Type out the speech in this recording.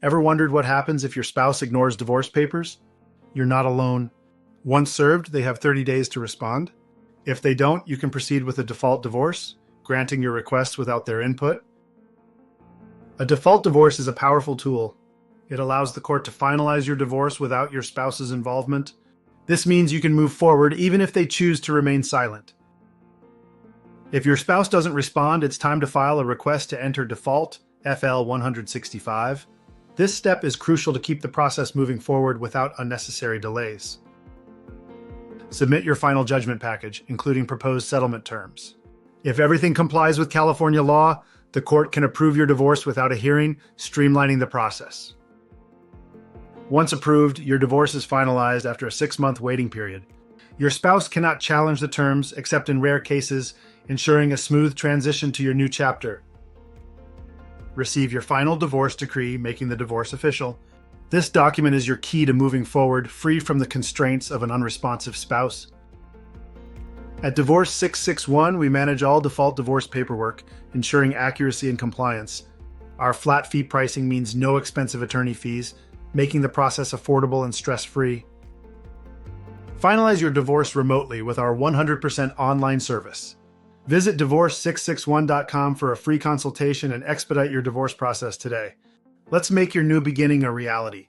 Ever wondered what happens if your spouse ignores divorce papers? You're not alone. Once served, they have 30 days to respond. If they don't, you can proceed with a default divorce, granting your request without their input. A default divorce is a powerful tool. It allows the court to finalize your divorce without your spouse's involvement. This means you can move forward even if they choose to remain silent. If your spouse doesn't respond, it's time to file a request to enter default, FL 165. This step is crucial to keep the process moving forward without unnecessary delays. Submit your final judgment package, including proposed settlement terms. If everything complies with California law, the court can approve your divorce without a hearing, streamlining the process. Once approved, your divorce is finalized after a 6-month waiting period. Your spouse cannot challenge the terms except in rare cases, ensuring a smooth transition to your new chapter. Receive your final divorce decree, making the divorce official. This document is your key to moving forward, free from the constraints of an unresponsive spouse. At Divorce 661, we manage all default divorce paperwork, ensuring accuracy and compliance. Our flat fee pricing means no expensive attorney fees, making the process affordable and stress-free. Finalize your divorce remotely with our 100% online service. Visit divorce661.com for a free consultation and expedite your divorce process today. Let's make your new beginning a reality.